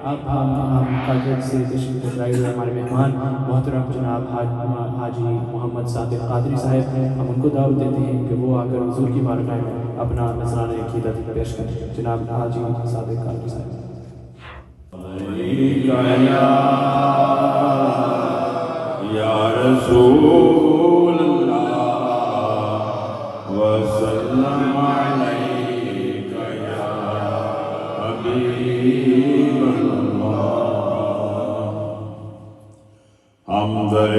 اب ہم کالکٹ سے تشریف لائے ہوئے ہمارے مہمان محترم جناب حاجی محمد صادق قادری صاحب، ہم ان کو دعوت دیتے ہیں کہ وہ آ کر حضور کی بارگاہ میں اپنا نذرانہ عقیدت پیش کریں۔ جناب حاجی صادق قادری صاحب۔ یا رسول اللہ وسلم علیک یا حبیب اللہ، ہم در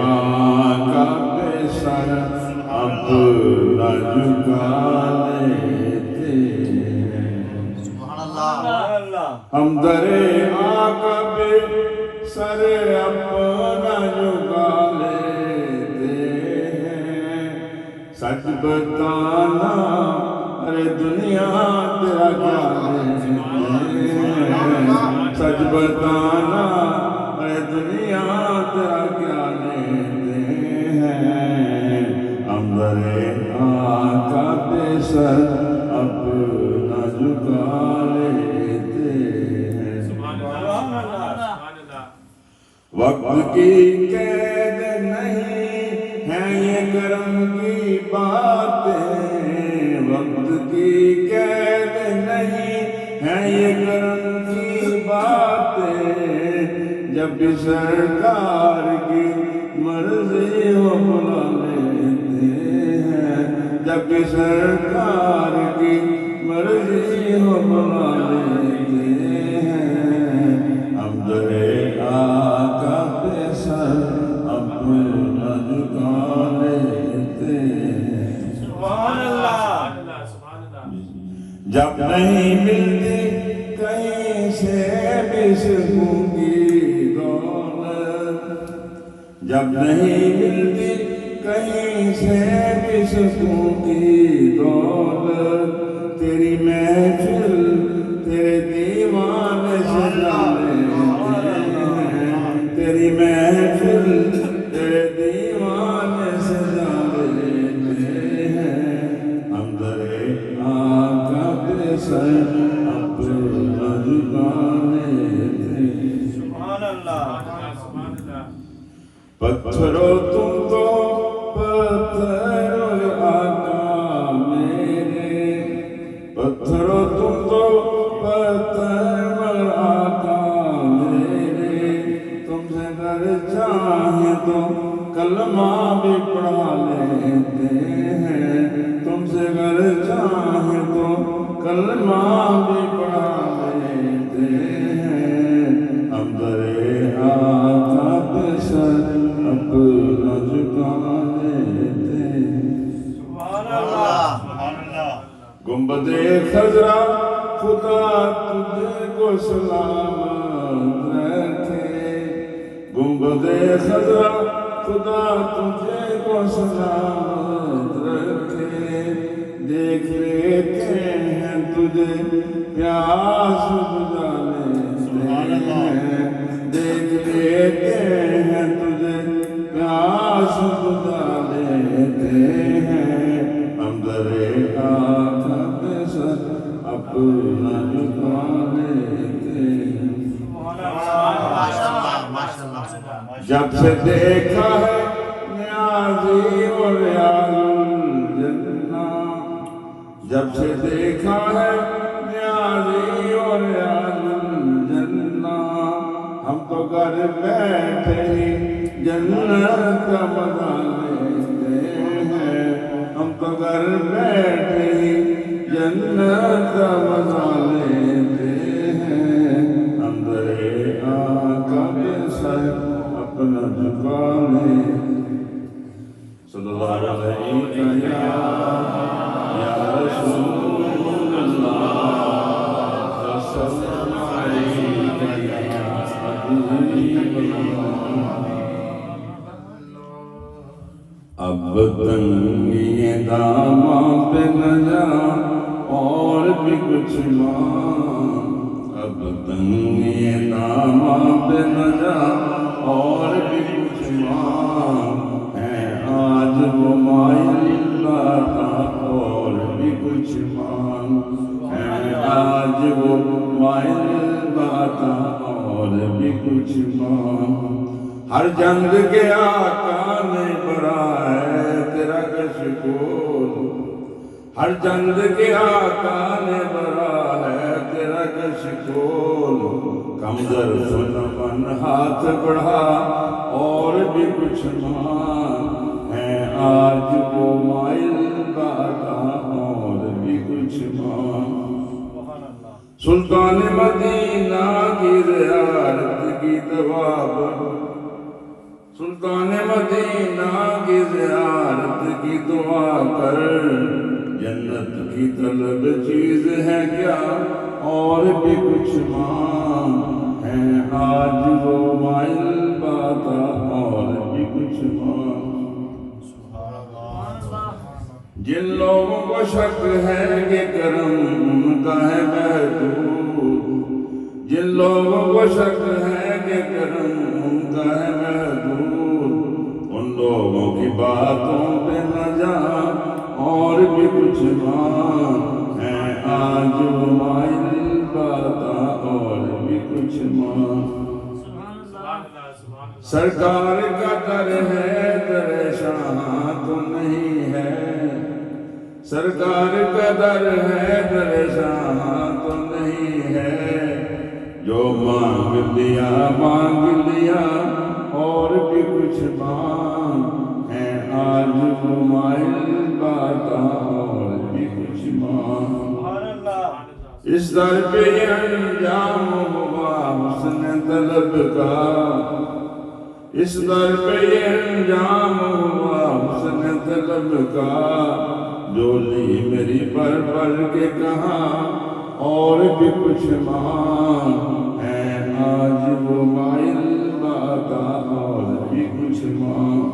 آقا پہ سر اپنا جھکا لیتے ہیں، ہم در آقا پہ سر اپنا جھکا لیتے ہیں، سچ بتانا ارے دنیا تیرا کیا لیتے ہیں، سچ بتانا ارے دنیا تیرا کیا لیتے ہیں، ہم در آقا پہ سر اپنا جھکا لیتے ہیں۔ وقت کی قید نہیں ہے یہ کرم کی باتیں، وقت کی قید نہیں ہے یہ کرم کی باتیں، جب بھی سرکار کی مرضی ہو بلا لیتے ہیں، جب بھی سرکار کی مرضی ہو بلا لیتے ہیں، ہم در آقا پہ سر اپنا جھکا لیتے ہیں۔ سبحان اللہ۔ جب نہیں ملتی کہیں سے بھی سکون کی دولت، جب نہیں ملتی کہیں سے بھی سکون کی دولت، تیری محفل تیرے دیوانے سجا لیتے ہیں، تیری محفل تیرے دیوانے سجا لیتے ہیں، ہم در آقا پہ سر اپنا جھکا لیتے ہیں۔ سبحان اللہ۔ پتھرو تم تو پتھر آقا میرے، پتھرو تم تو پتھر آقا میرے، تم سے گر چاہیں تو کلمہ بھی پڑھا لیتے ہیں، تم سے گر چاہیں تو کلمہ بھی پڑھا لیتے ہیں، ہم در آقا پہ سر اپنا جھکا لیتے ہیں۔ سبحان اللہ۔ گنبد خضرا خدا تجھے کو سلامت رکھے، گنبد خضرا خدا تجھے کو سلامت رکھے، دیکھ لیتے ہیں تجھے پیاس بجھا لیتے ہیں، دیکھ لیتے ہیں تجھے پیاس بجھا لیتے ہیں، ہم در آقا پہ سر اپنا جھکا لیتے ہیں۔ جب سے دیکھا ہے نیازی و ریاض الجنہ، جب سے دیکھا ہے نیازی و ریاض الجنہ، ہم تو گھر بیٹھے ہی جنت کا مزہ لیتے ہیں، ہم تو گھر بیٹھے ہی جنت کا مزہ لیتے ہیں، ہم در آقا پہ سر اپنا جھکا لیتے ہیں۔ صلی اللہ علیہ یا رسول اللہ وسلم علیک یا حبیب اللہ۔ اب تنگی داماں پہ نہ جا اور بھی کچھ مانگ، اب تنگی داماں پہ نہ جا اور بھی کچھ مانگ، ہے آج وہ مائل لاتا اور بھی कुछ मांग है आज वो माइल बाता और भी कुछ मांग हर जंग के आका ने बड़ा है तेरा कशकोल हर जंग के आका ने बड़ा है तेरा कशकोल कमजोर सुन मन हाथ बढ़ा और भी कुछ मांग है आज वो माइल बाता और भी कुछ मांग सुल्तान मदीना की ज़ियारत की दवा सुल्तान मदीना की ज़ियारत की दुआ कर जन्नत की तलब चीज है क्या और भी कुछ मांग है आज वो माइल बाता और भी कुछ मांग जिन लोगों को शक है कि करम का है महदूद जिन लोगों को शक है कि करम का है महदूद उन लोगों की बातों पे न जा और भी कुछ मांग है आज वो माइल बाता और भी कुछ मांग सरकार का दर है दर शाह तो नहीं है सरकार का दर है दर शाह तो नहीं है जो मांग लिया और भी कुछ मांग है आज वो माइल बाता और भी कुछ मांग इस दर पे अंजाम हुआ हुस्न तलब का इस दर पे अंजाम हुआ हुस्न तलब का डोली मेरी पर के कहा और भी कुछ मांग है आज वो माइल बाता और भी कुछ मांग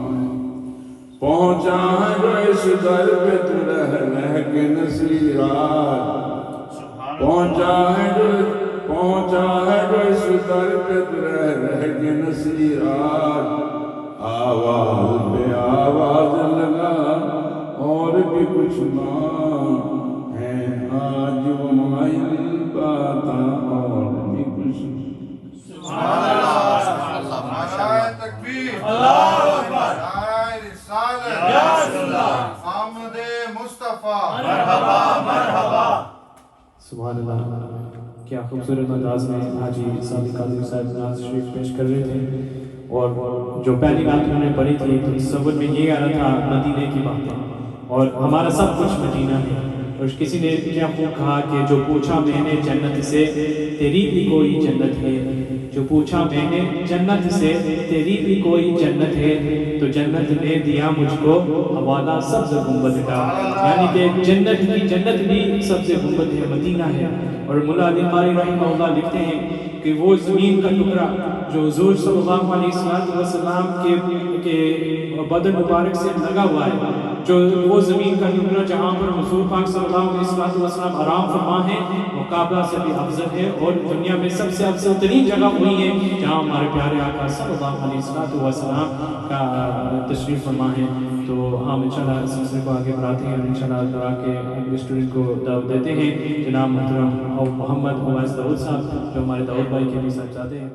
पहुंचा है जो इस दर पे तू रह के नसीरात पहुंचा है जो इस दर पे तू रह के नसीरात आवाज पे आवाज लगा और भी कुछ मांग है आज वो माइल बाता और भी कुछ तकबीर अल्लाहु अकबर नारे रिसालत या रसूलल्लाह आमद मुस्तफा मरहबा मरहबा सुभान अल्लाह। क्या खूबसूरत अंदाज में हाजी सादिक कादरी साहब नाज शरीफ पेश कर रहे थे और जो पहली बात उन्होंने पढ़ी थी तो तसव्वुर में ये आ रहा था मदीने की बातें और हमारा सब कुछ मदीना है। और किसी ने क्या खूब कहा कि जो पूछा मैंने जन्नत से तेरी भी कोई जन्नत है जो पूछा मैंने जन्नत से तेरी भी कोई जन्नत है तो जन्नत ने दिया मुझको हवाला सब्ज़ गुंबद का यानी कि जन्नत भी सब्ज़ गुंबद है मदीना है। और मुल्ला अली क़ारी रहमहुल्लाह लिखते हैं कि वो ज़मीन का टुकड़ा जो हुज़ूर सल्लल्लाहु अलैहि वसल्लम के बदन मुबारक से लगा हुआ है जो वो ज़मीन का टुकड़ा जहाँ पर हुज़ूर पाक सल्लल्लाहु अलैहि वसल्लम आराम फरमा है वो काबा से भी अफजल है और दुनिया में सबसे अफजल तरीन जगह वही है जहाँ हमारे प्यारे आका सल्लल्लाहु अलैहि वसल्लम का तशरीफ़ फरमा है। तो हम इंशाल्लाह इस सिलसिले को आगे बढ़ाते हैं और इंशाल्लाह दुआ के अगले स्टूडेंट को दावत देते हैं जनाब मोहतरम मोहम्मद उवैस दाऊद साहब जो हमारे दाऊद भाई के भी साहबजादे हैं।